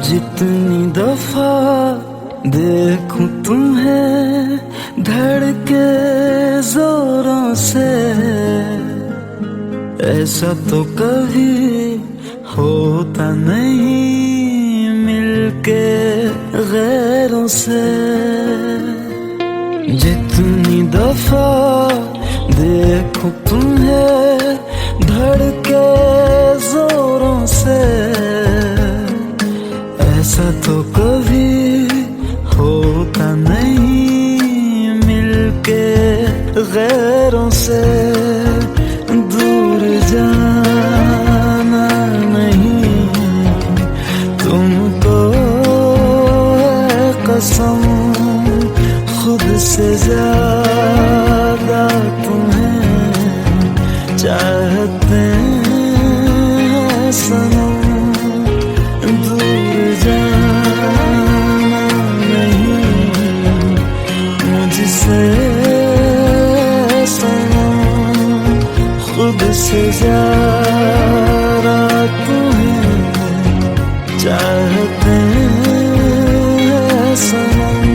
जितनी दफा देखूं तुम्हें धड़के जोरों से, ऐसा तो कभी होता नहीं मिलके गैरों से। जितनी दफा देखूं तुम्हें धड़के जोरों से, ऐसा तो कभी होता नहीं मिलके गैरों से। दूर जाना नहीं तुमको है कसम, खुद से ज्यादा तुम्हें चाहते हैं सनम। खुद से ज्यादा तुम्हें चाहते हैं सनम।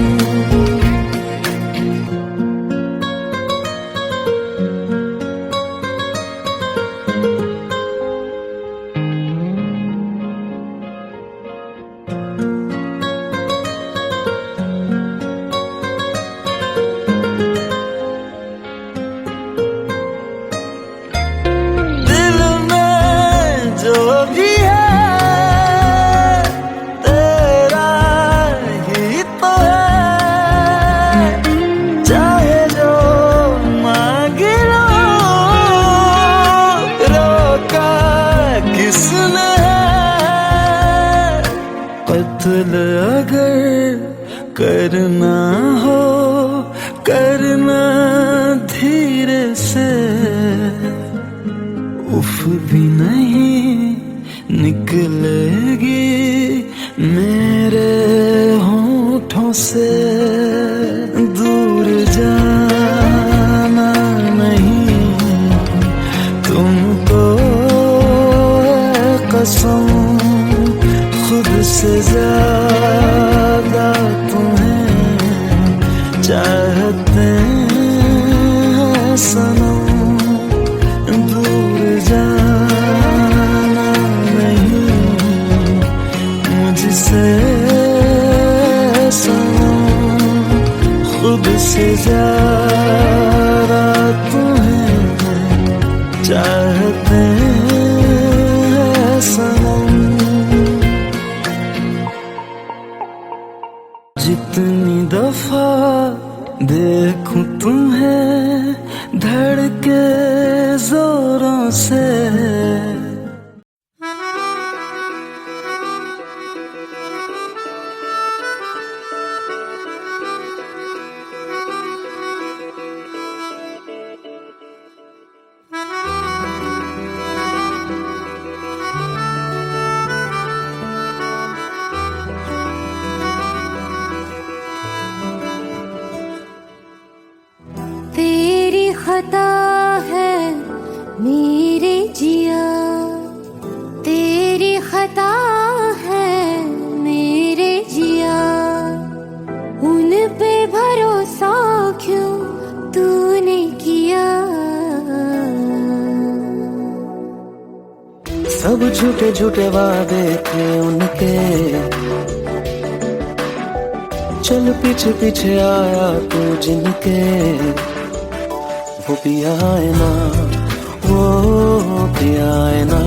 कत्ल अगर करना हो करना धीरे से, उफ भी नहीं निकलेगी मेरे होठों से। दूर जाना नहीं तुमको है कसम, खुद से ज्यादा तुम्हें चाहते हैं सनम। दूर जाना नहीं मुझसे सनम, खुद से ज्यादा तुम्हें चाहते हैं सनम। जितनी दफा देखूं तुम्हें धड़के जोरों से, खता है मेरे जिया, तेरी खता है मेरे जिया। उन पे भरोसा क्यों तूने किया? सब झूठे झूठे वादे थे उनके, चल पीछे पीछे आया तू जिनके। वो पिया है ना, वो पिया है ना,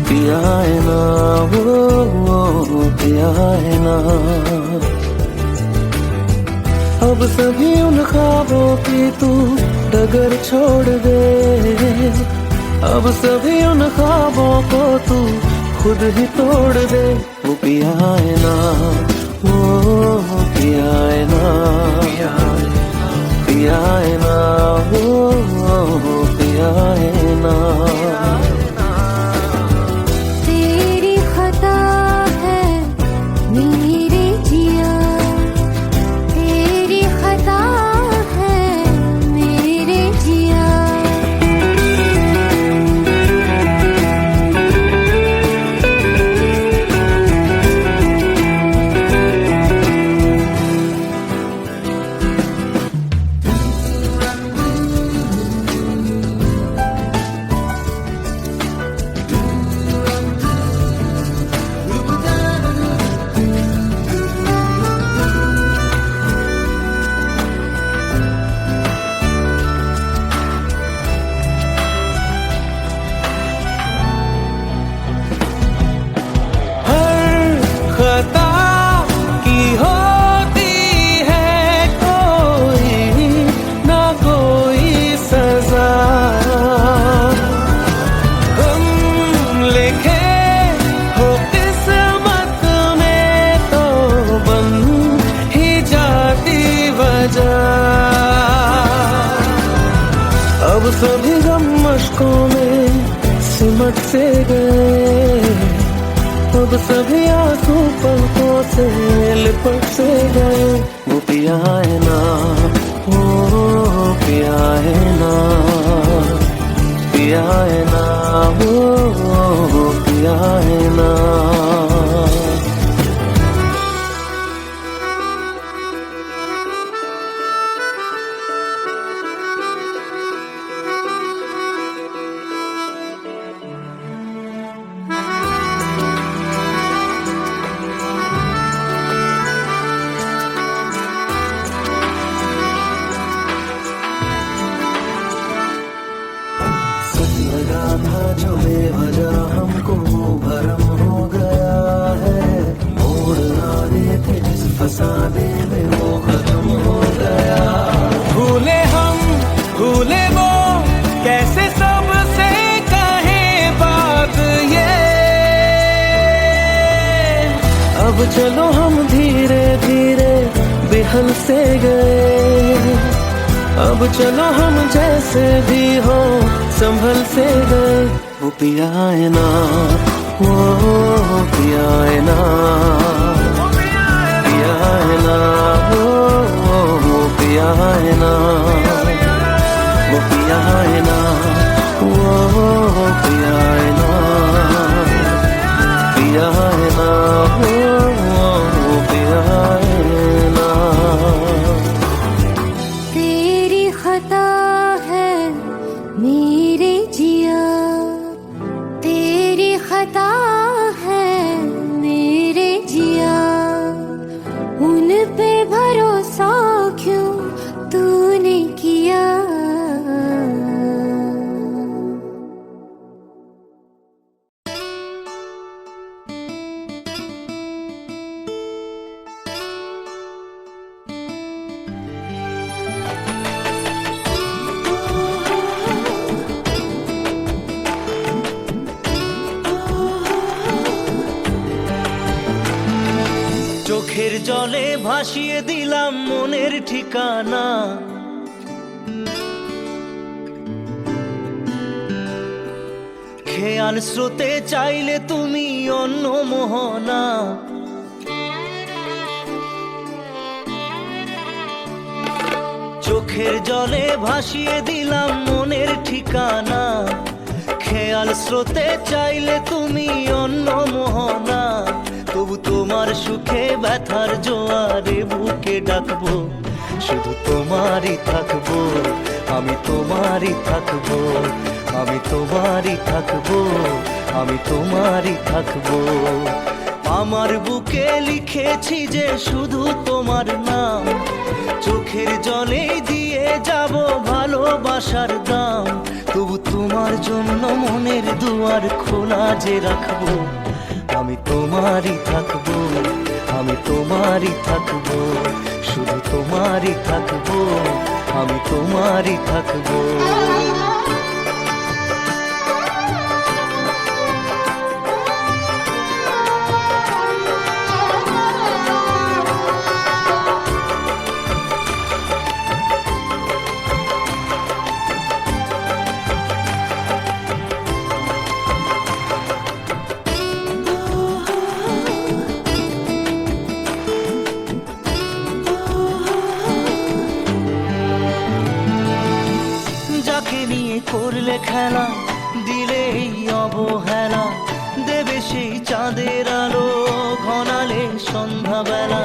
पिया है ना, वो पिया है ना। अब सभी उन ख्वाबों की तू डगर छोड़ दे, अब सभी उन ख्वाबों को तू खुद ही तोड़ दे। वो पिया है ना, वो पिया है ना, पिया है ना, वो पिया है ना। तेरी खता है मेरे जिया, तेरी खता है मेरे जिया। अब सभी गम मशकों में सिमट से गए, अब सभी आंसू पलकों से लिपट से गए। वो पिया है ना, वो पिया है ना, पिया है ना, वो पिया है ना। लगा था जो बेवजह हमको भरम हो गया है, मोड़ आने थे जिस फसाने में वो खत्म हो गया। भूले हम भूले वो कैसे सबसे कहे बात ये, अब चलो हम धीरे धीरे बिहल से गए, अब चलो हम जैसे भी हो संभल से गए। वो पिया है ना, वो पिया है ना, पिया है ना, वो पिया है ना, वो पिया है ना, वो पिया है ना, पिया है ना, वो पिया है ना। तेरी खता है मेरे जिया, तेरी खता है मेरे जिया, उन पे भरोसा क्यों तूने किया। চোখের জলে ভাসিয়ে দিলাম মনের ঠিকানা, খেয়াল স্রোতে চাইলে তুমি অন্য মোহনা। চোখের জলে ভাসিয়ে দিলাম মনের ঠিকানা, খেয়াল স্রোতে চাইলে তুমি অন্য মোহনা। তবু তোমার সুখে ব্যথার জোয়ারে বুকে ডাকবো, শুধু তোমারই থাকবো, আমি তোমারই থাকবো, আমি তোমারই থাকবো, আমি তোমারই থাকবো। আমার বুকে লিখেছি যে শুধু তোমার নাম, চোখের জলে দিয়ে যাব ভালোবাসার দাম। তবু তোমার জন্য মনের দুয়ার খোলা যে রাখবো, আমি তোমারই থাকবো, আমি তোমারই থাকবো, শুধু তোমারই থাকবো, আমি তোমারই থাকবো। করলে খেলা দিলে এই অবহেলা, দেবে সেই চাঁদের আলো ঘনালে সন্ধ্যাবেলা।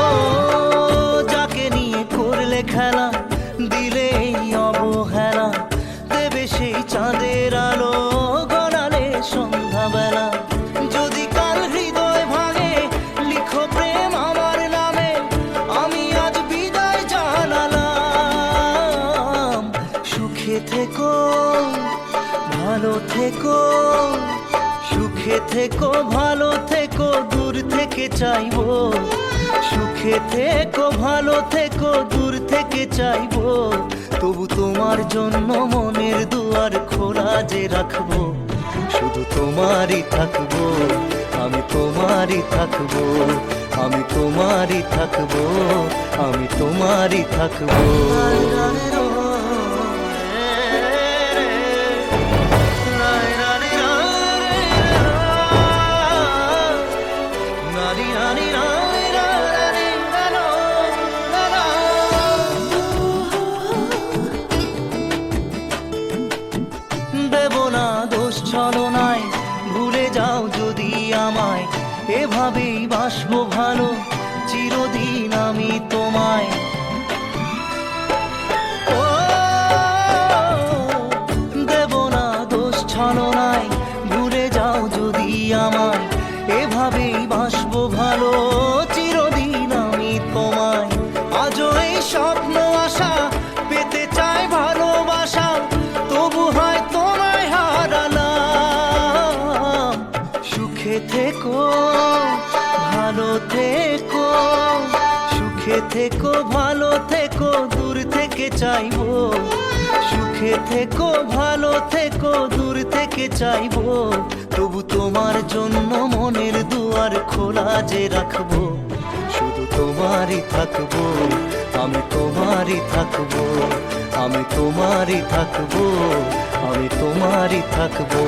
ও যাকে নিয়ে করলে খেলা দিলে এই অবহেলা, দেবে সেই চাঁদের আলো ঘনালে সন্ধ্যাবেলা। যদি কাল হৃদয় ভাঙে লিখো প্রেম আমার নামে, আমি আজ বিদায় জানালাম। সুখে থেকো ভালো থেকো, সুখে থেকো ভালো থেকো, দূর থেকে চাইবো। সুখে থেকো ভালো থেকো, দূর থেকে চাইবো। তবু তোমার জন্য মনের দুয়ার খোলা যে রাখবো, শুধু তোমারই থাকবো, আমি তোমারই থাকবো, আমি তোমারই থাকবো, আমি তোমারই থাকবো। দেব না দোষ ছলনায়, ভুলে যাও যদি আমায়, এভাবেই বাসবো ভালো চিরদিন আমি তোমায়। ও দেব না দোষ ছলনায়, ভুলে যাও যদি আমায়, এভাবেই বাসবো ভালো চিরদিন আমি তোমায়। আজও এই স্বপ্ন আশা পেতে চাই ভালোবাসা, তবু হয় তোমায় হারালাম। সুখে থেকো ভালো থেকো, সুখে থেকো ভালো থেকো, দূর থেকে চাইবো। সুখে থেকো ভালো থেকো, দূর থেকে চাইবো, তবু তোমার জন্য মনের দুয়ার খোলা যে রাখবো। শুধু তোমারই থাকবো, আমি তোমারই থাকবো, আমি তোমারই থাকবো, আমি তোমারই থাকবো।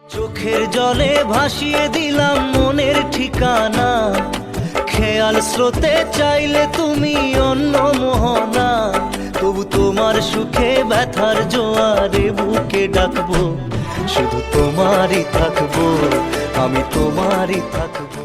চোখের জলে ভাসিয়ে দিলাম মনের ঠিকানা, খেয়াল স্রোতে চাইলে তুমি অন্য মোহনা। তবু তোমার সুখে ব্যথার জোয়ারে বুকে ডাকবো, শুধু তোমারই থাকবো, আমি তোমারই থাকবো।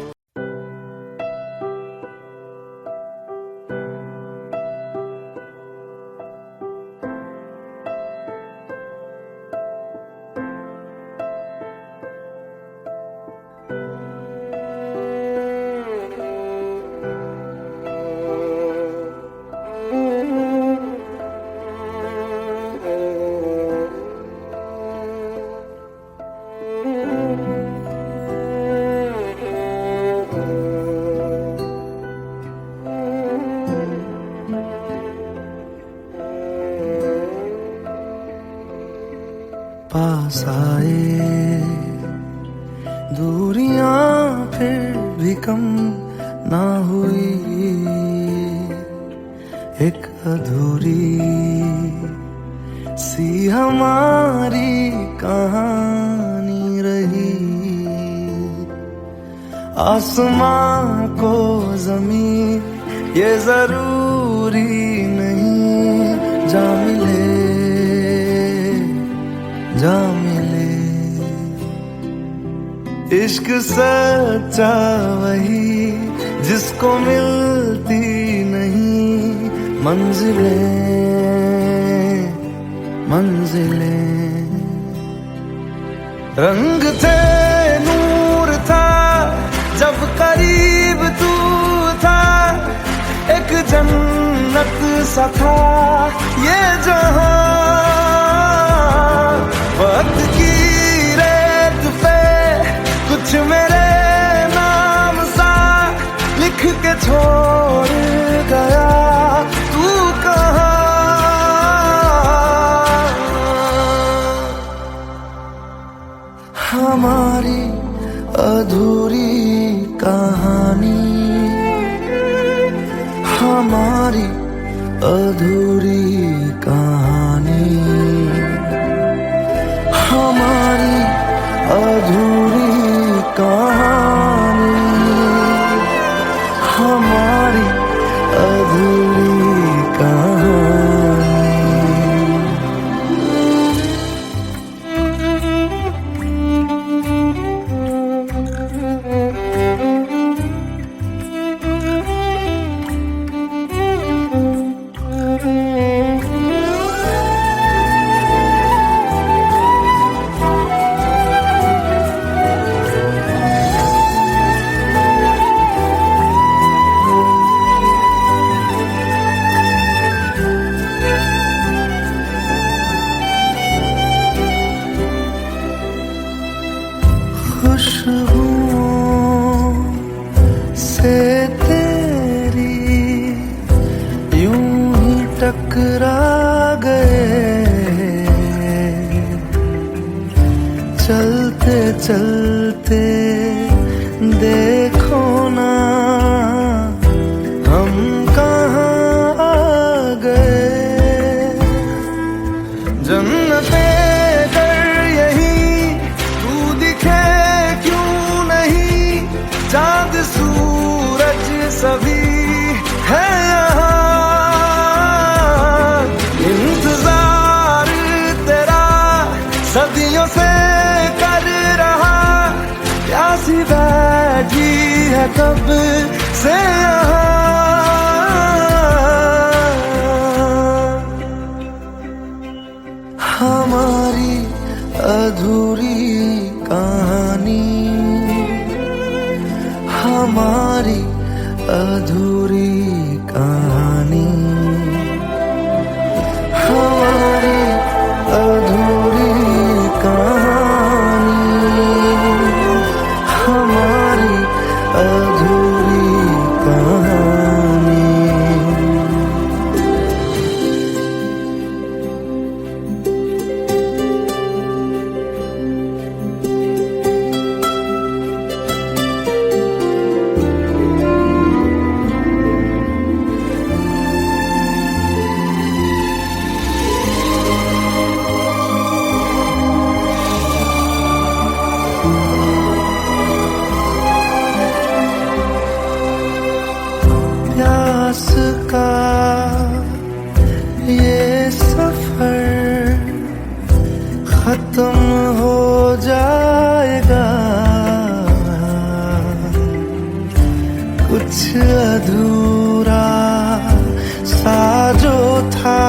पास आए दूरियां फिर भी कम ना हुई, एक अधूरी सी हमारी कहानी रही। आसमां को जमीन ये जरूरी नहीं, जा मिले जा मिले। इश्क सच्चा वही जिसको मिलती नहीं मंजिलें मंजिलें। रंग थे नूर था जब करीब तू था, एक जन्नत सा था ये जहां। वक्त की रेत पे कुछ मेरे नाम सा लिख के छोड़ गया, तू कहाँ। हमारी अधूरी कहानी, हमारी अधूरी कहानी, हमारी अधूरी कहानी, हमारी अधूरी कहानी। से तेरी यूं ही टकरा गए, चलते चलते देखो ना हम कहाँ आ गए। जन्नते कर यही तू दिखे क्यों नहीं, चांद सूरज सभी है यहाँ। इंतजार तेरा सदियों से कर रहा, प्यासी बैठी है कब से यहाँ। हमारी अधूरी कहानी, हमारी अधूरी कहानी, हमारी अधूरी कहानी, हमारी अधूरी कहानी। प्यास का ये सफर खत्म हो जाएगा, कुछ अधूरा सा जो था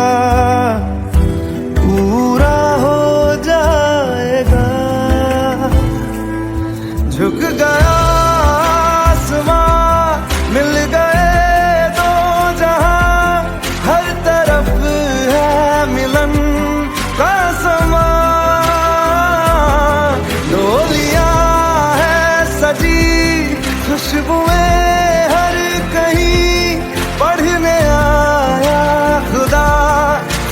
पूरा हो जाएगा। झुक गया आसमां, मिल गए दो जहां, हर तरफ है मिलन का समा। डोलियां है सजी, खुशबुएं हर कहीं, पढ़ने आया खुदा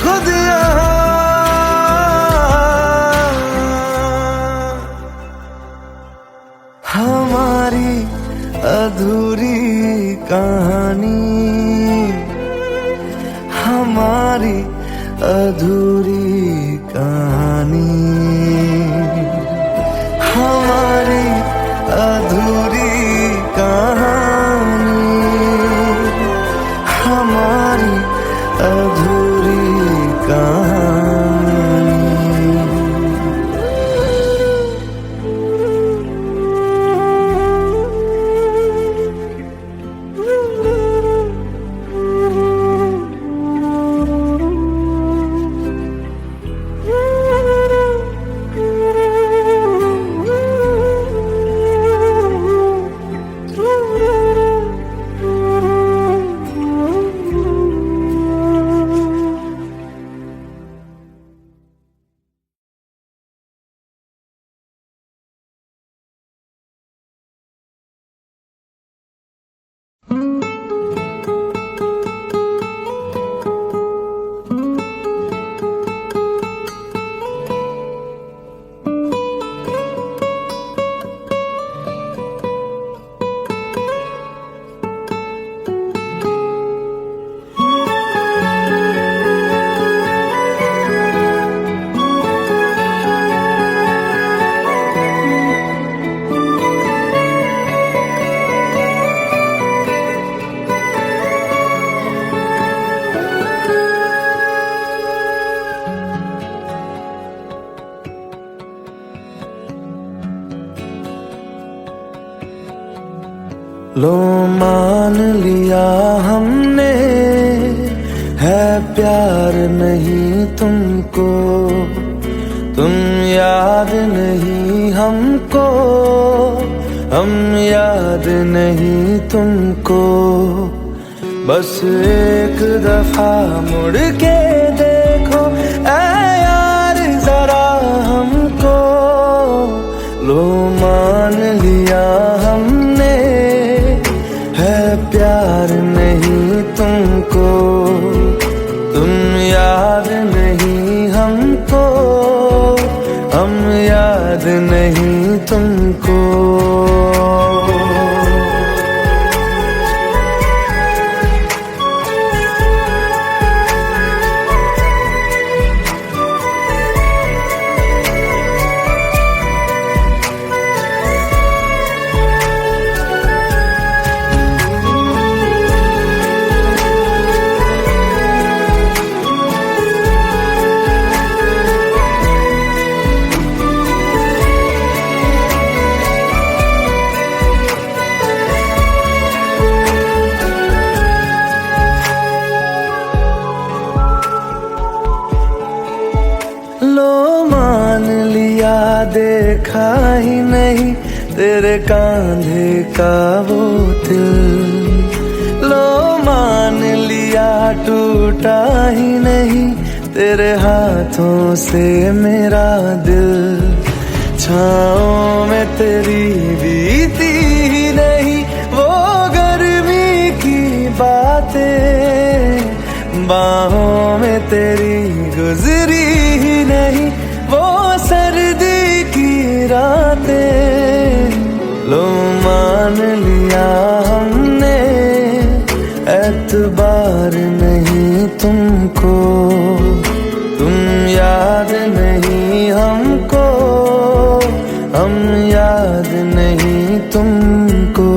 खुद यहाँ। हमारी अधूरी कहानी, हमारी अधूरी कहानी, हमारी अधूरी कहानी, हमारी अधूरी कहानी। लो मान लिया हमने है प्यार नहीं तुमको, तुम याद नहीं हमको, हम याद नहीं तुमको। बस एक दफा मुड़ के देखो ऐ यार जरा हमको। लो मान लिया हमने देखा ही नहीं तेरे कांधे का वो दिल। लो मान लिया टूटा ही नहीं तेरे हाथों से मेरा दिल। छाँव में तेरी बीती ही नहीं वो गर्मी की बातें। बाहों में तेरी गुजरी ही नहीं वो सर्दी की रातें। लो मान लिया हमने एतबार नहीं तुमको। तुम याद नहीं हमको, हम याद नहीं तुमको।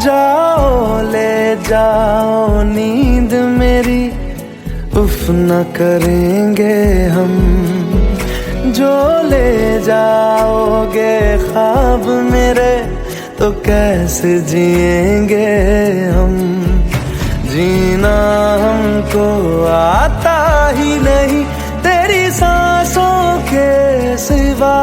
जाओ ले जाओ नींद मेरी, उफ न करेंगे हम। जो ले जाओगे ख्वाब मेरे तो कैसे जिएंगे हम। जीना हमको आता ही नहीं तेरी सांसों के सिवा।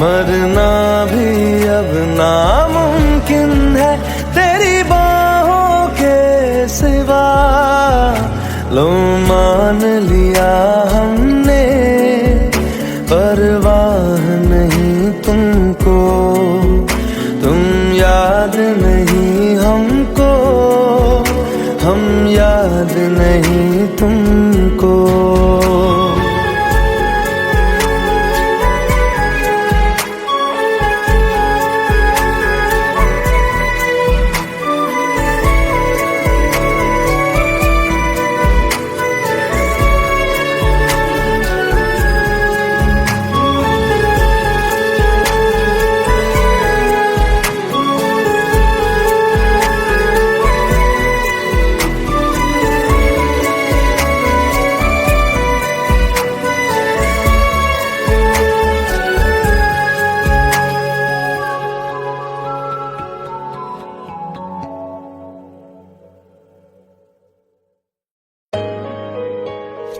मरना भी अब नामुमकिन है तेरी बाहों के सिवा। लो मान लिया हमने परवाह नहीं तुमको। तुम याद नहीं हमको, हम याद नहीं तुमको।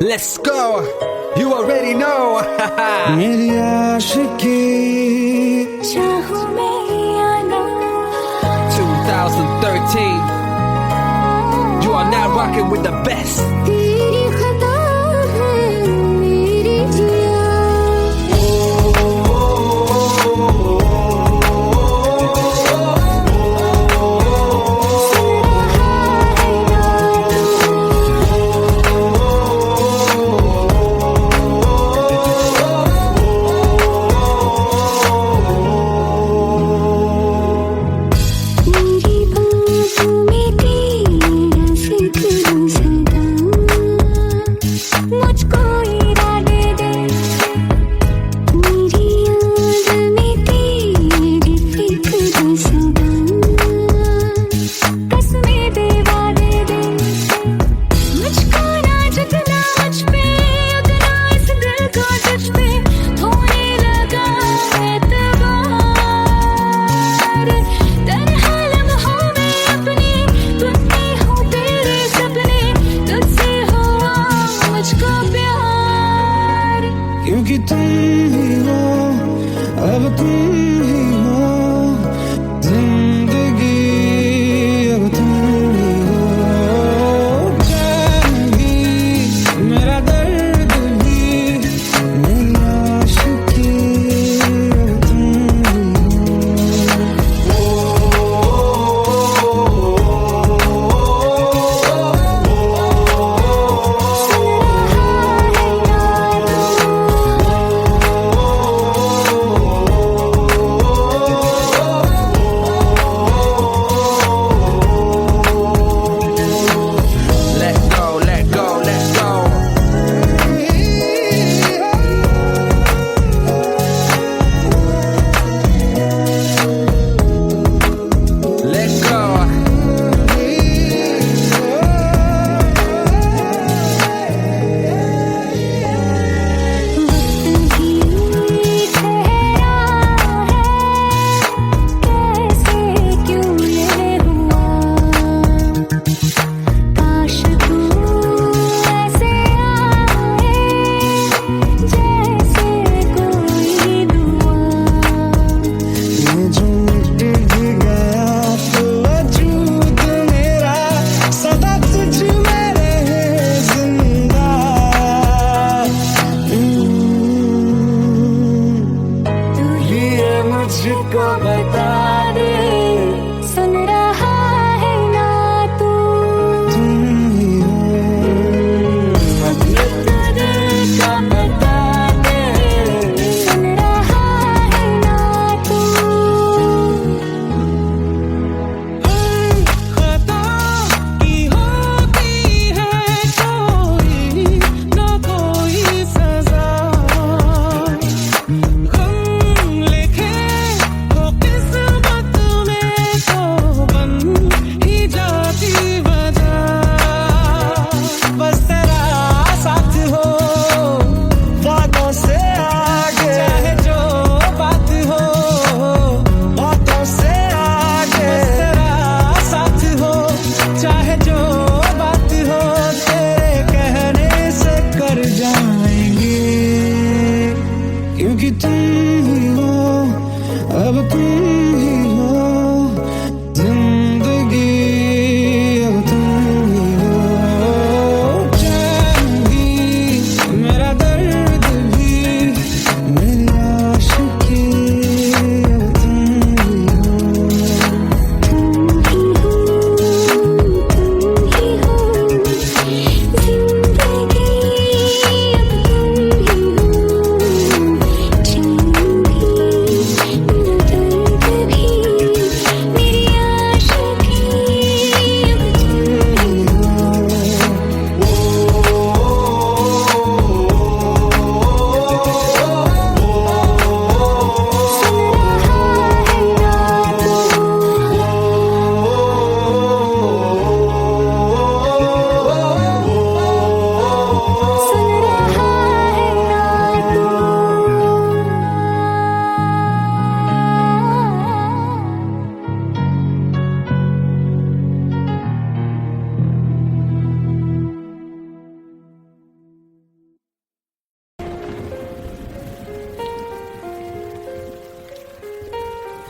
Let's go, you already know. मेरी आशिकी चाहूं मैं या ना 2013. You are now rocking with the best. तेरी खता है मेरी जिया। मेरी बाहों में तेरा जिक्र सदा।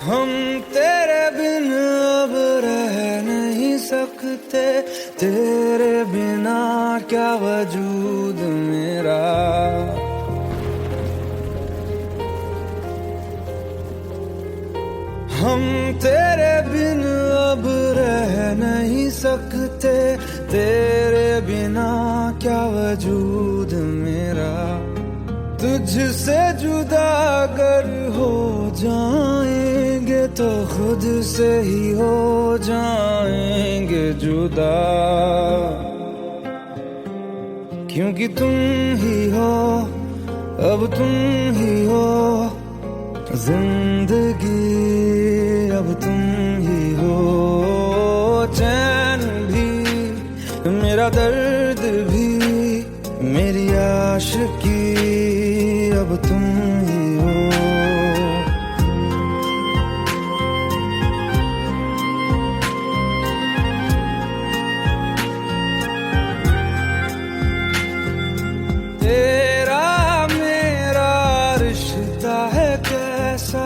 हम तेरे बिन अब रह नहीं सकते, तेरे बिना क्या वजूद मेरा। हम तेरे बिन अब रह नहीं सकते, तेरे बिना क्या वजूद मेरा। तुझसे जुदा अगर हो जाएंगे तो खुद से ही हो जाएंगे जुदा, क्योंकि तुम ही हो, अब तुम ही हो जिंदगी, अब तुम ही हो। चैन भी मेरा दर्द भी मेरी आशिकी, अब तुम ही हो। तेरा मेरा रिश्ता है कैसा,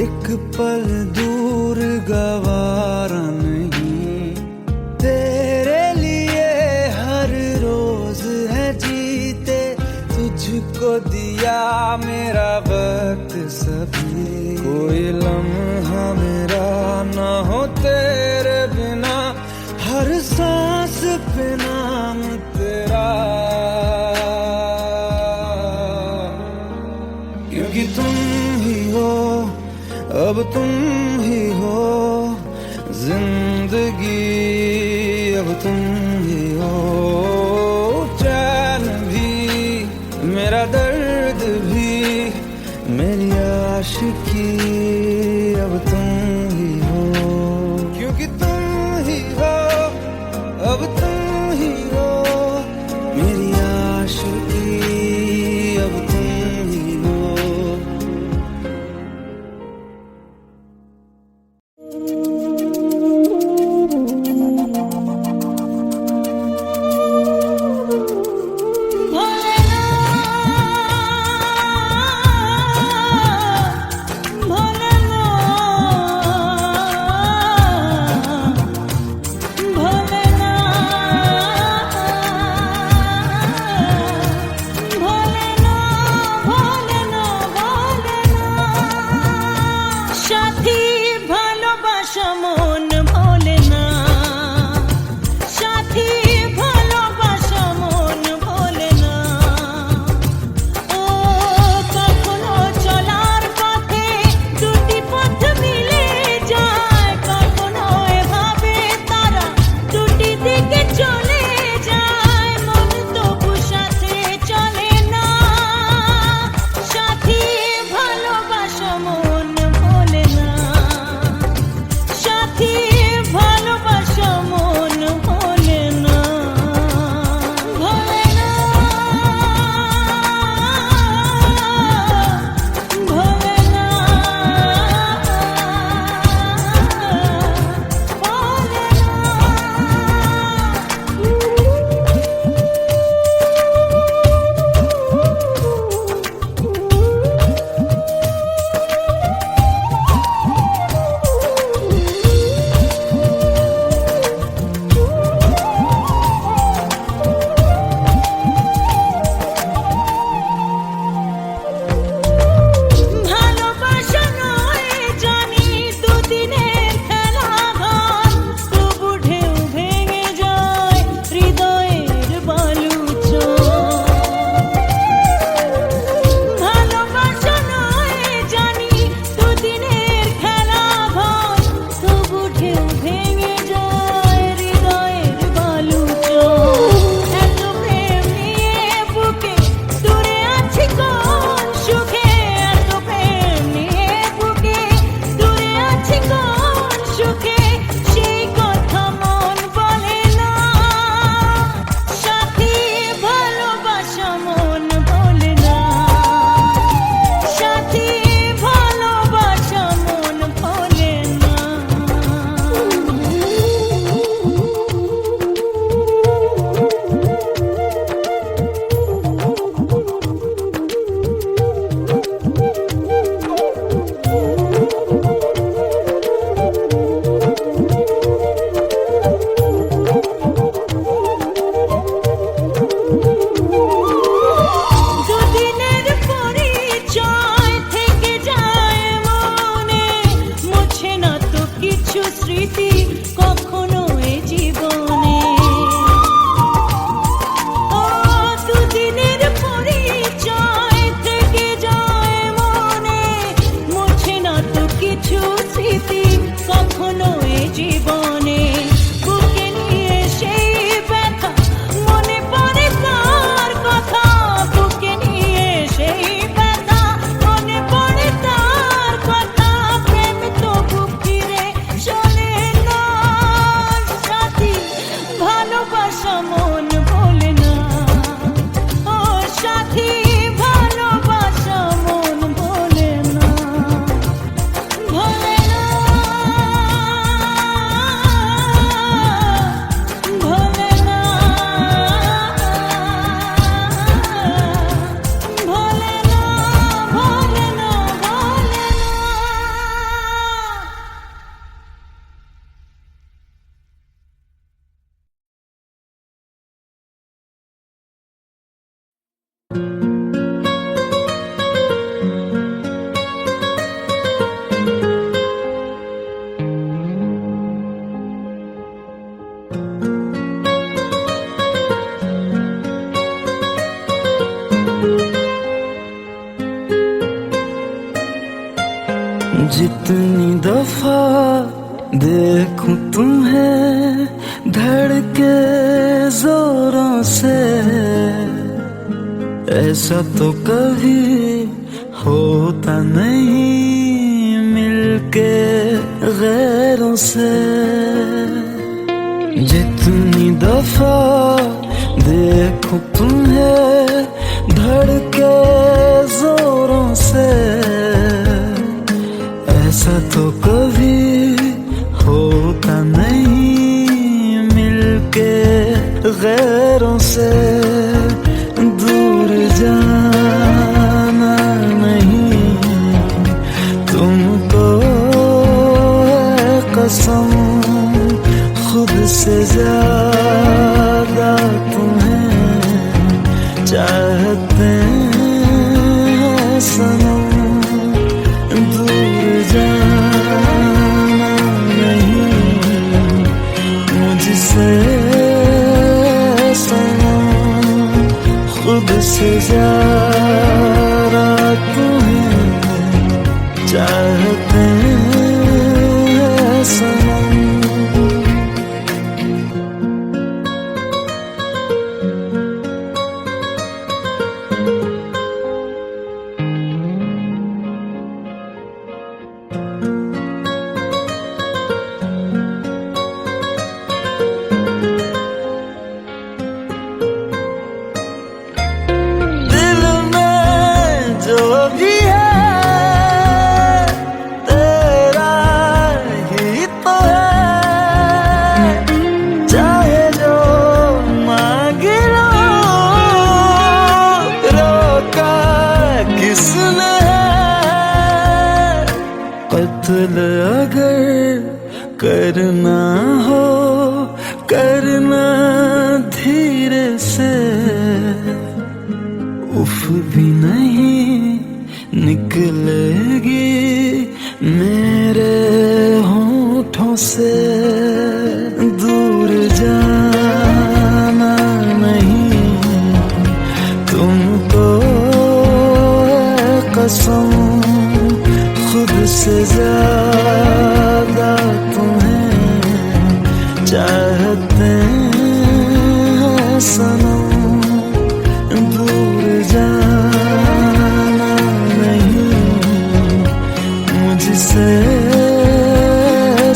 एक पल दूर गवारा नहीं। तेरे लिए हर रोज है जीते, तुझको दिया मेरा वक्त सभी। कोई लम्हा मेरा ना हो तेरे बिना, हर सांस पे नाम तेरा, क्योंकि तुम ही हो, अब तुम ही हो जिंदगी, अब तुम ही हो। चैन भी मेरा दर्द भी मेरी आशिकी, अब तुम ही हो, क्योंकि तुम ही हो, अब तुम ही हो मेरी आशिकी, अब तुम ही हो। जितनी दफा देखूं तुम्हें धड़के जोरों से, ऐसा तो कभी होता नहीं मिलके गैरों से। जितनी दफा देखूं तुम्हें धड़के जोरों से, ऐसा तो कभी होता नहीं मिलके गैरों से। दूर जाना नहीं तुमको है कसम, खुद से ज्यादा तुम्हें चाहते हैं सनम। दूर जाना नहीं मुझसे सनम, खुद से ज्यादा तुम्हें चाहते हैं सनम। कत्ल अगर करना हो करना धीरे से, उफ भी नहीं निकलेगी मेरे होठों से। दूर जाना नहीं तुमको है कसम, खुद से ज्यादा तुम्हें चाहते हैं सनम। दूर जाना नहीं मुझसे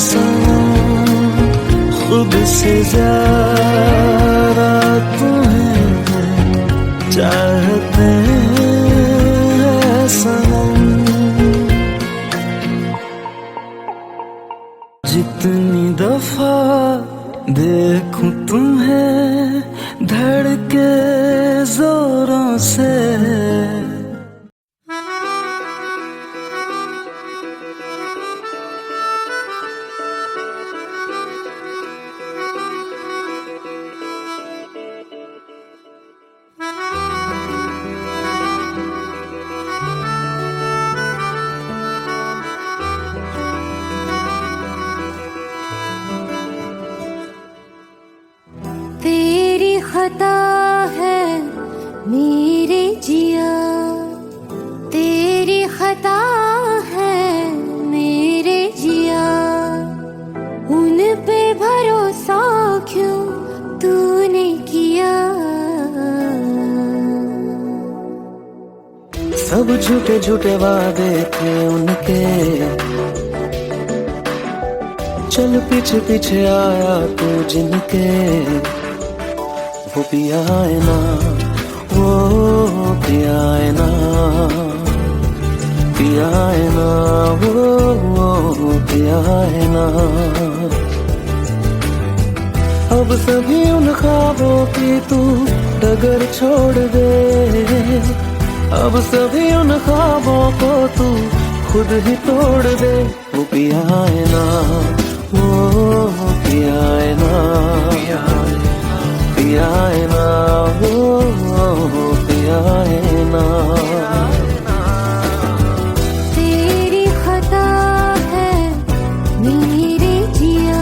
सनम, खुद से ज्यादा तुम्हें चाहते हैं सनम। जितनी दफा देखूं तुम्हें धड़के जोरों से, तेरी खता है मेरे जिया, तेरी खता है मेरे जिया, उन पे भरोसा क्यों तूने किया। सब झूठे झूठे वादे थे उनके, चल पीछे पीछे आया तू जिनके। वो पिया है ना, वो पिया है ना, पिया है ना, वो पिया है ना। अब सभी उन ख्वाबों की तू डगर छोड़ दे, अब सभी उन ख्वाबों को तू खुद ही तोड़ दे। वो पिया है ना, वो पिया है ना, पिया है ना, वो पिया है ना। तेरी खता है मेरे जिया,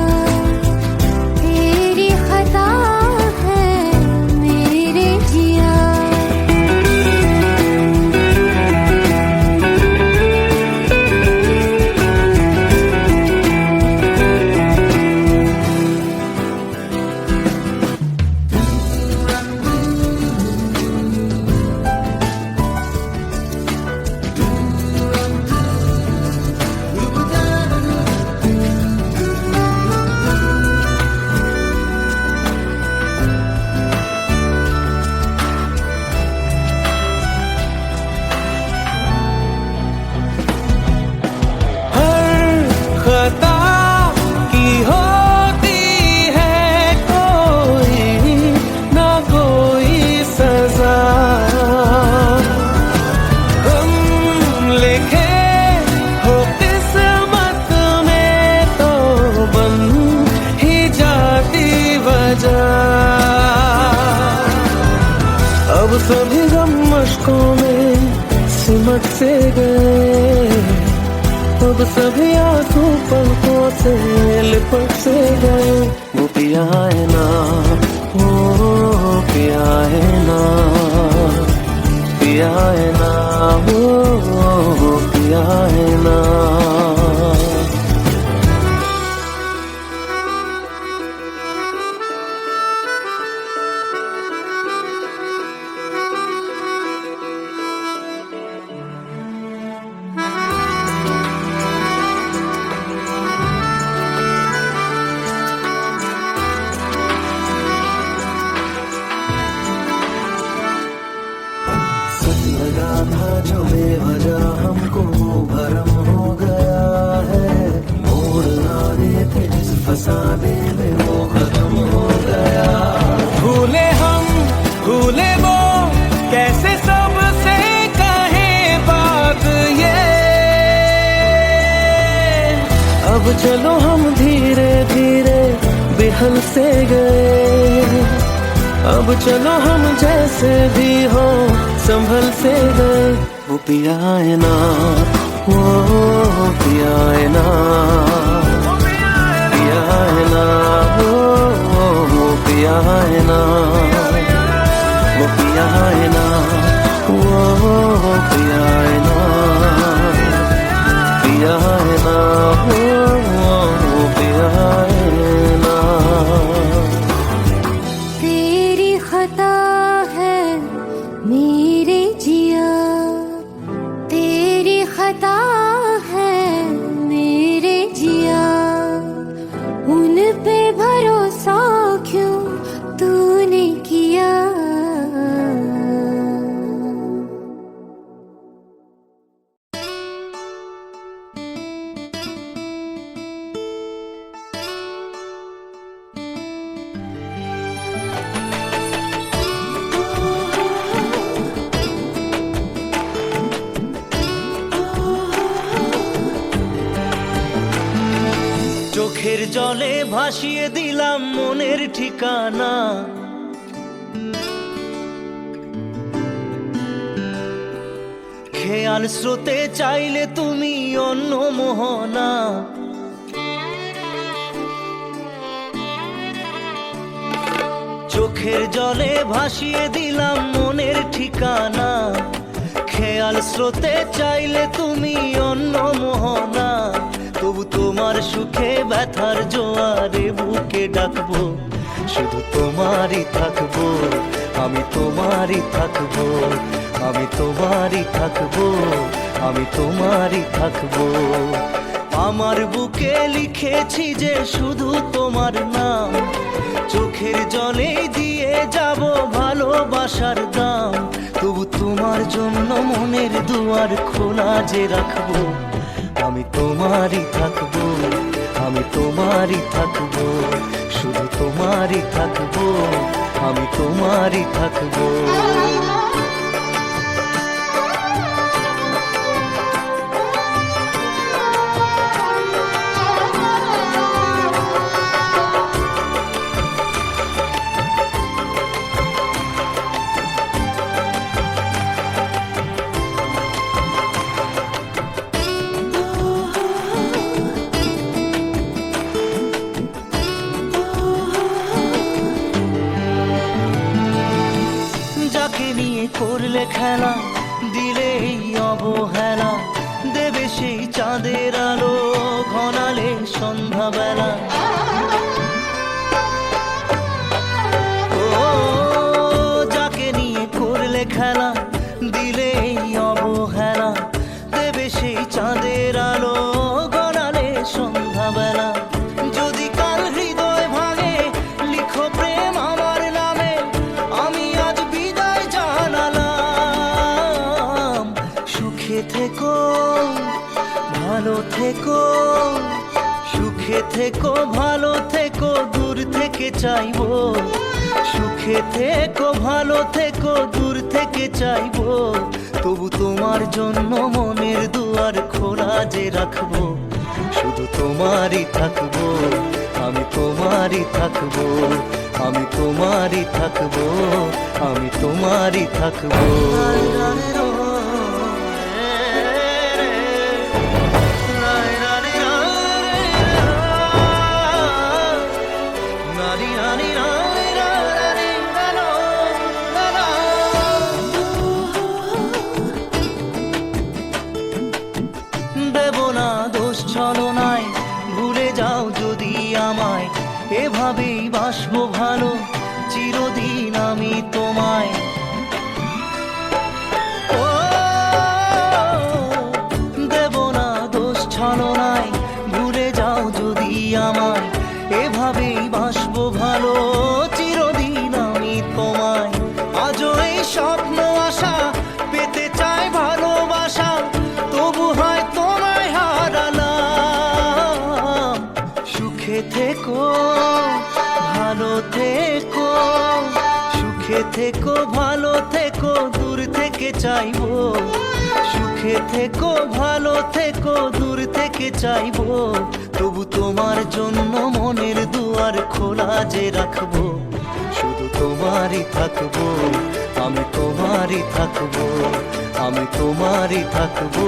तेरी खता है मेरे जिया। सभी गम मशकों में सिमट से गए, अब सभी आंसू पलकों से लिपट से गए। वो पिया है ना, वो पिया है ना, पिया है ना, वो पिया है ना। लगा था जो बेवजह हमको वो भरम हो गया है, मोड़ लाने थे जिस फसाने में वो खत्म हो गया। भूले हम भूले वो, कैसे सबसे कहे बात ये। अब चलो हम धीरे धीरे बेहल से गए, अब चलो हम जैसे भी हो संभल से गए। वो पिया है ना, वो पिया है ना, पिया है ना, वो पिया है ना, वो पिया है ना, वो पिया है ना, पिया है ना, वो पिया है ना। तेरी खता है मेरे जिया, तेरी खता है मेरे जिया, उन पे भरोसा क्यों तूने किया। চোখের জলে ভাসিয়ে দিলাম মনের ঠিকানা, খেয়াল স্রোতে চাইলে তুমি অন্য মোহনা। চোখের জলে ভাসিয়ে দিলাম মনের ঠিকানা, খেয়াল স্রোতে চাইলে তুমি অন্য মোহনা। তবু তোমার সুখে ব্যথার জোয়ারে বুকে ডাকবো, শুধু তোমারই থাকবো, আমি তোমারই থাকবো, আমি তোমারই থাকবো, আমি তোমারই থাকবো। আমার বুকে লিখেছি যে শুধু তোমার নাম, চোখের জলে দিয়ে যাব ভালোবাসার দাম। তবু তোমার জন্য মনের দুয়ার খোলা যে রাখবো, আমি তোমারই থাকবো, আমি তোমারই থাকবো, শুধু তোমারই থাকবো, আমি তোমারই থাকবো। যাকে নিয়ে করলে খেলা, দিলে এই অবহেলা, দেবে সেই চাঁদের আলো ঘনালে সন্ধ্যাবেলা। ও যাকে নিয়ে করলে খেলা, দিলে এই অবহেলা, দেবে সেই চাঁদের আলো ঘনালে সন্ধ্যাবেলা। যদি কাল হৃদয় ভাঙে লিখো প্রেম আমার নামে, আমি আজ বিদায় জানালাম। সুখে থেকো ভালো থেকো, সুখে থেকো ভালো থেকো, দূর থেকে চাইবো। সুখে থেকো ভালো থেকো, দূর থেকে চাইবো। তবু তোমার জন্য মনের দুয়ার খোলা যে রাখবো, শুধু তোমারই থাকবো, আমি তোমারই থাকবো, আমি তোমারই থাকবো, আমি তোমারই থাকবো। দেব না দোষ ছলনায়, ভুলে যাও যদি আমায়, এভাবেই বাসবো ভালো চিরদিন আমি তোমায়। ও দেব না দোষ ছলনায়, ভুলে যাও যদি আমায়, এভাবেই বাসবো ভালো চিরদিন আমি তোমায়। আজও এই স্বপ্ন আশা পেতে চাই ভালোবাসা, তবু হয় তোমায় হারালাম। সুখে থেকো ভালো থেকো, সুখে থেকো ভালো থেকো, দূর থেকে চাইবো। সুখে থেকো ভালো থেকো, দূর থেকে চাইবো, তবু তোমার জন্য মনের দুয়ার খোলা যে রাখবো। শুধু তোমারই থাকবো, আমি তোমারই থাকবো, আমি তোমারই থাকবো,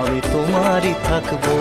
আমি তোমারই থাকবো।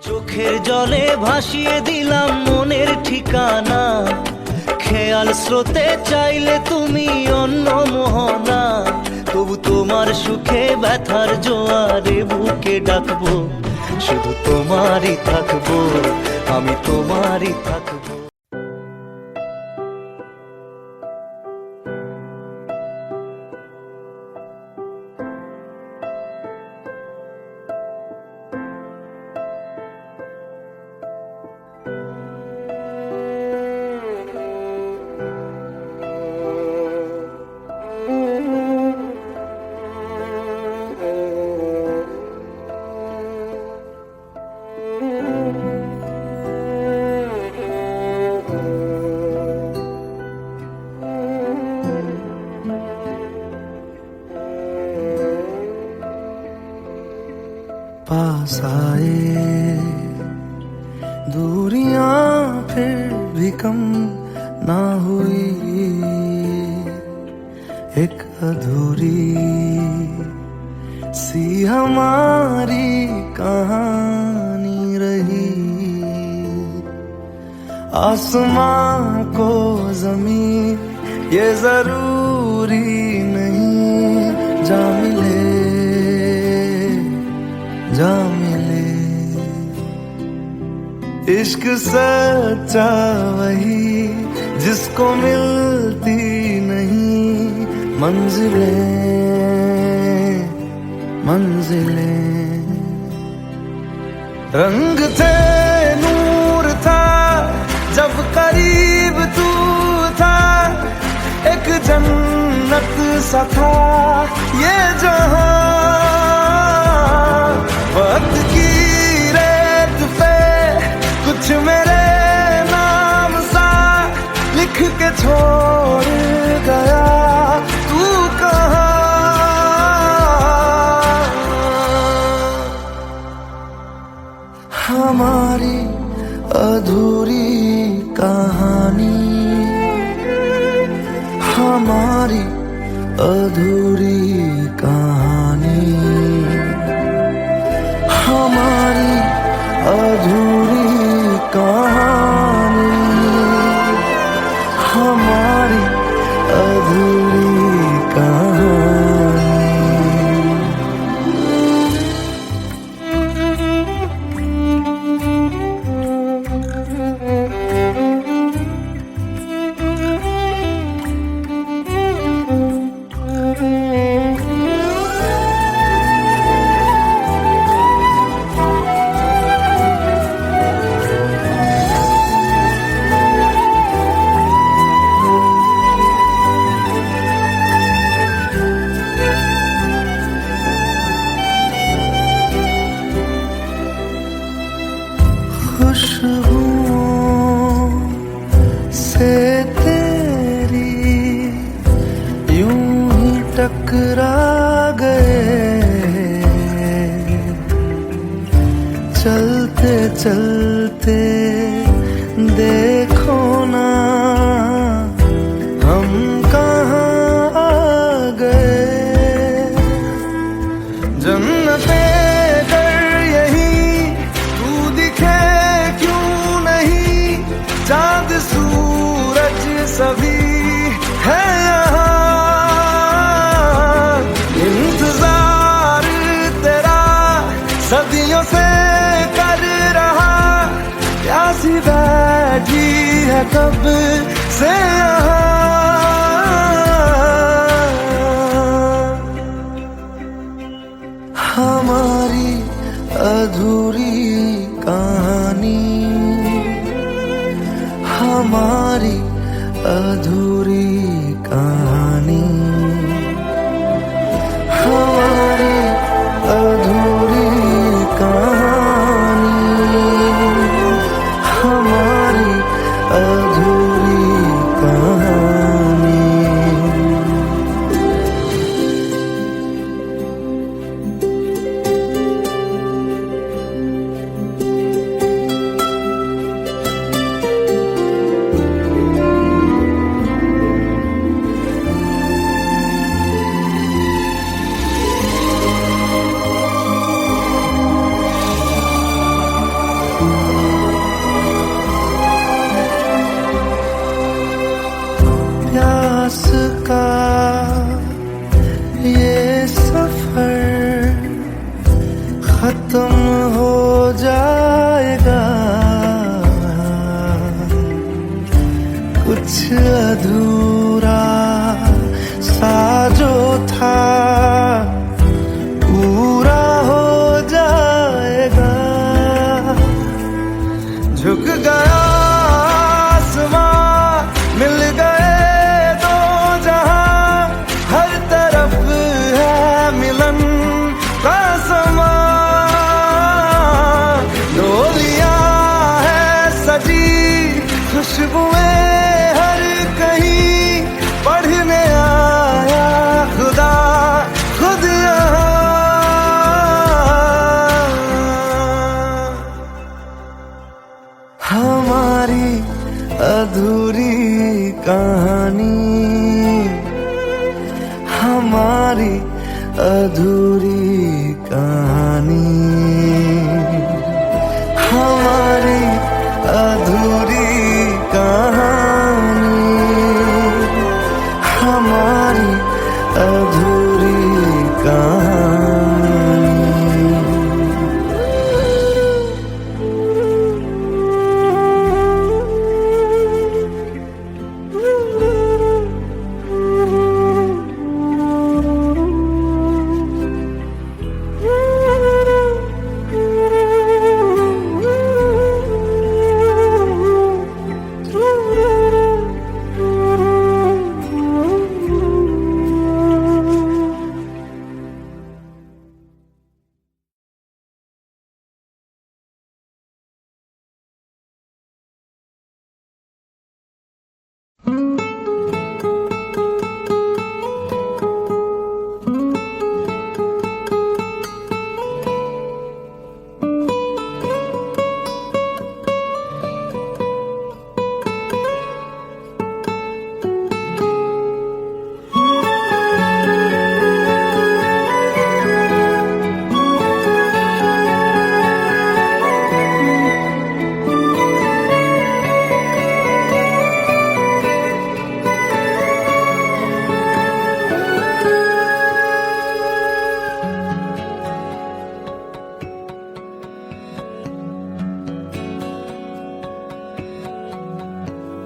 চোখের জলে ভাসিয়ে দিলাম মনের ঠিকানা, খেয়াল স্রোতে চাইলে তুমি অন্য মোহনা, তবু তোমার সুখে ব্যথার জোয়ারে বুকে ডাকবো। শুধু তোমারই থাকবো, আমি তোমারই থাকবো। पास आए दूरियां फिर भी कम ना हुई, एक अधूरी सी हमारी कहानी रही। आसमां को जमीन ये जरूरी नहीं, जा मिले जा मिले। इश्क सच्चा वही जिसको मिलती नहीं मंजिलें मंजिलें। रंग थे नूर था जब करीब तू था, एक जन्नत सा था ये जहां। वक्त की रेत पे कुछ मेरे नाम सा लिख के छोड़ गया, तू कहाँ। हमारी अधूरी कहानी, हमारी अधूरी कहानी, हमारी अधूरी कहानी, हमारी अधूरी कहानी। चलते देखो ना हम कहाँ आ गए। जन्नते कर यही तू दिखे क्यों नहीं, चांद सूरज सभी है यहाँ। इंतजार तेरा सदियों से कर रहा, प्यासी बैठी है कब से यहाँ। हमारी अधूरी कहानी, हमारी अधूरी कहानी, हमारी अधूरी कहानी, हमारी अधूरी कहानी। प्यास का ये सफर खत्म हो जाएगा, कुछ अधूरा सा जो था पूरा हो जाएगा। झुक गया आसमां, मिल गए दो जहां, हर तरफ है मिलन का समा। डोलियां है सजी खुशबुएं हर कहीं, पढ़ने आया खुदा खुद यहाँ। हमारी अधूरी कहानी, हमारी अधूरी कहानी, हमारी अधूरी कहानी, हमारी अधूरी कहानी।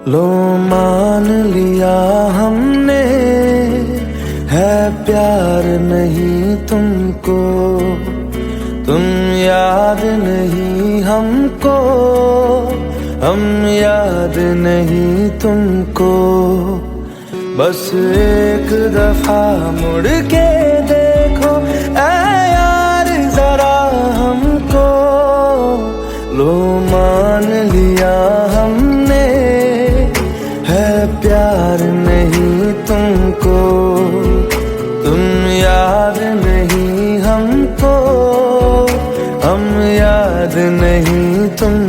लो मान लिया हमने है प्यार नहीं तुमको, तुम याद नहीं हमको, हम याद नहीं तुमको। बस एक दफा मुड़ के देखो ऐ यार जरा हमको। लो मान लिया हमने है प्यार नहीं तुमको, तुम याद नहीं हमको, हम याद नहीं तुम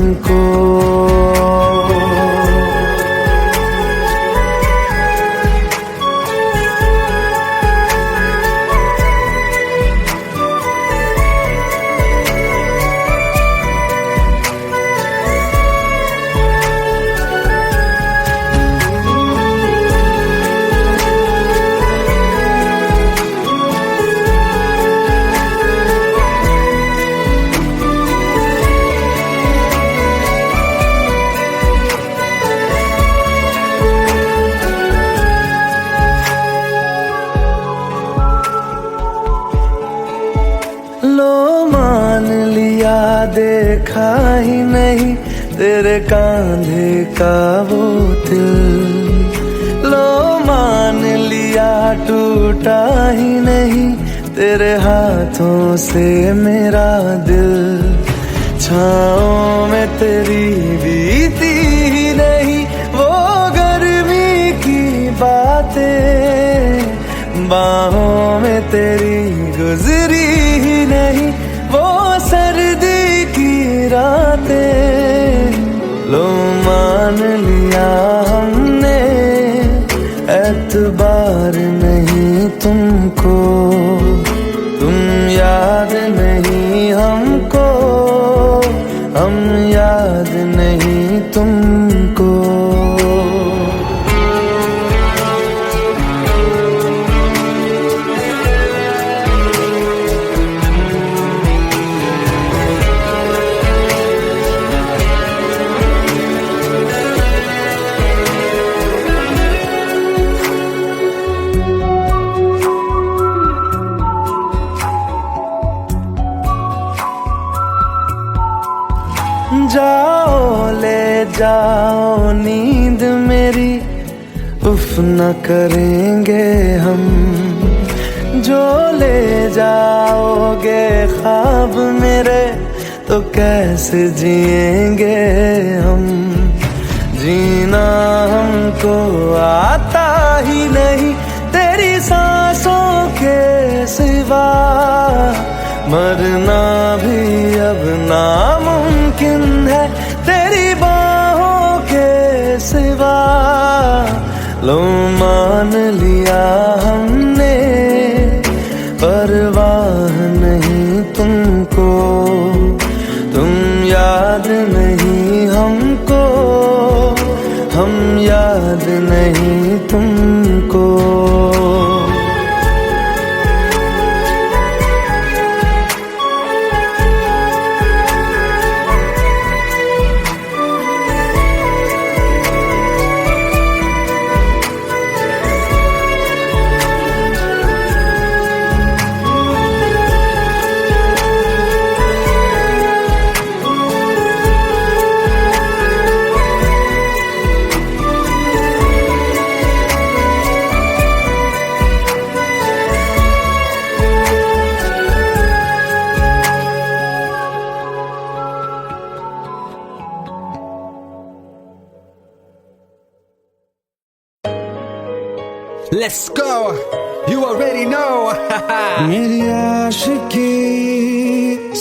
देखा ही नहीं तेरे कांधे का वो दिल। लो मान लिया टूटा ही नहीं तेरे हाथों से मेरा दिल। छाँव में तेरी बीती ही नहीं वो गर्मी की बातें, बाहों में तेरी गुजरी ही नहीं वो सर्दी की रातें। लो मान लिया हमने एतबार नहीं तुमको, तुम याद नहीं हमको, हम याद नहीं तुमको। जाओ ले जाओ नींद मेरी, उफ न करेंगे हम। जो ले जाओगे ख्वाब मेरे तो कैसे जिएंगे हम। जीना हमको आता ही नहीं तेरी सांसों के सिवा, मरना भी अब नामुमकिन है तेरी बाहों के सिवा। लो मान लिया हमने परवाह नहीं तुमको, तुम याद नहीं हमको, हम याद नहीं तुमको। Let's go. You already know. मेरी आशिकी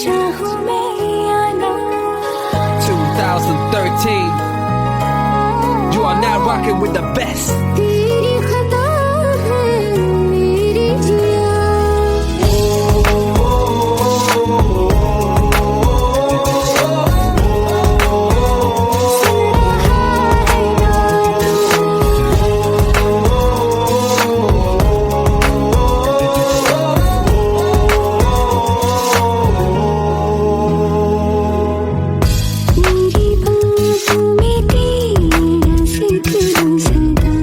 चाहूं मैं या ना, 2013. You are now rocking with the best. तेरी खता है मेरी जिया। मेरी बाहों में तेरा जिक्र सदा,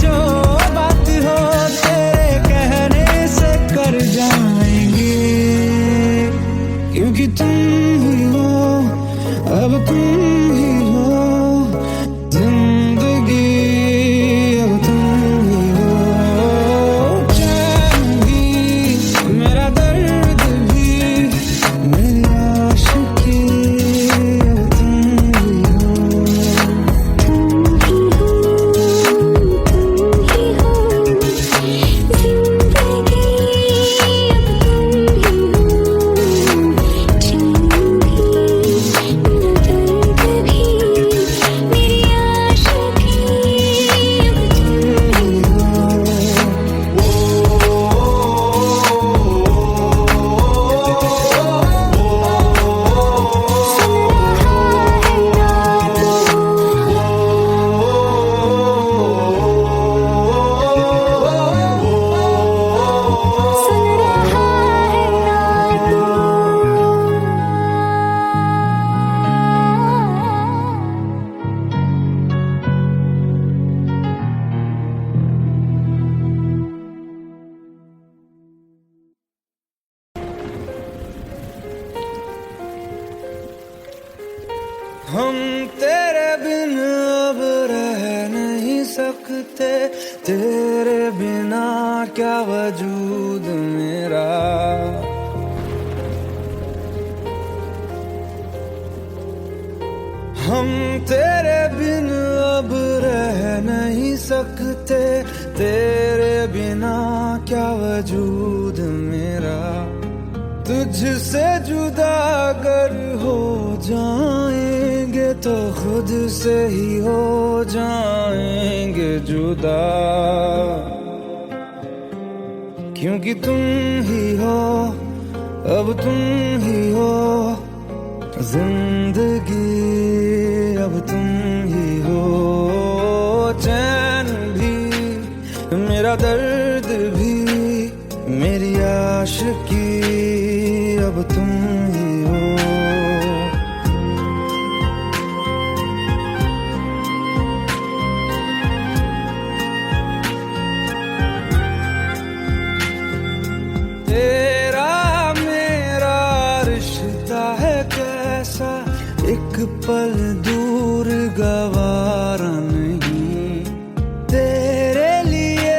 जो बात हो तेरे कहने से कर जाएंगे, क्योंकि तुम ही हो, अब तुम ही हो जिंदगी, अब तुम ही हो चैन भी, मेरा दर्द भी, मेरी आशिकी, अब तुम ही हो। हम तेरे बिन अब रह नहीं सकते, तेरे बिना क्या वजूद मेरा। हम तेरे बिन अब रह नहीं सकते, तेरे बिना क्या वजूद मेरा। तुझसे जुदा अगर हो जाएंगे तो खुद से ही हो जाएंगे जुदा, क्योंकि तुम ही हो, अब तुम ही हो जिंदगी, अब तुम ही हो चैन भी, मेरा दर्द भी, मेरी आशिकी, अब तुम ही हो। तेरा मेरा रिश्ता है कैसा, एक पल दूर गवारा नहीं, तेरे लिए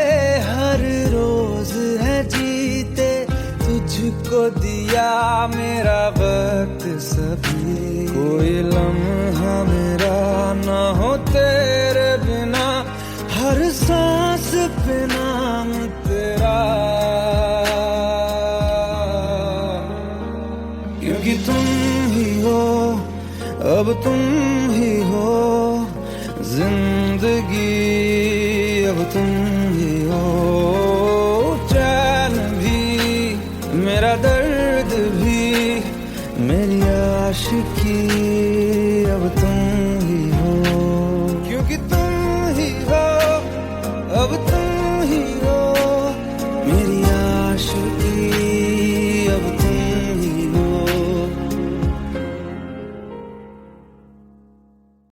हर रोज है जीते, तुझको दिया मेरा वक्त सभी, कोई लम्हा मेरा ना हो तेरे बिना, हर सांस पे नाम तेरा, क्योंकि तुम ही हो, अब तुम ही हो जिंदगी, अब तुम ही हो चैन भी, मेरा दर्द भी, मेरी आशिकी, अब तुम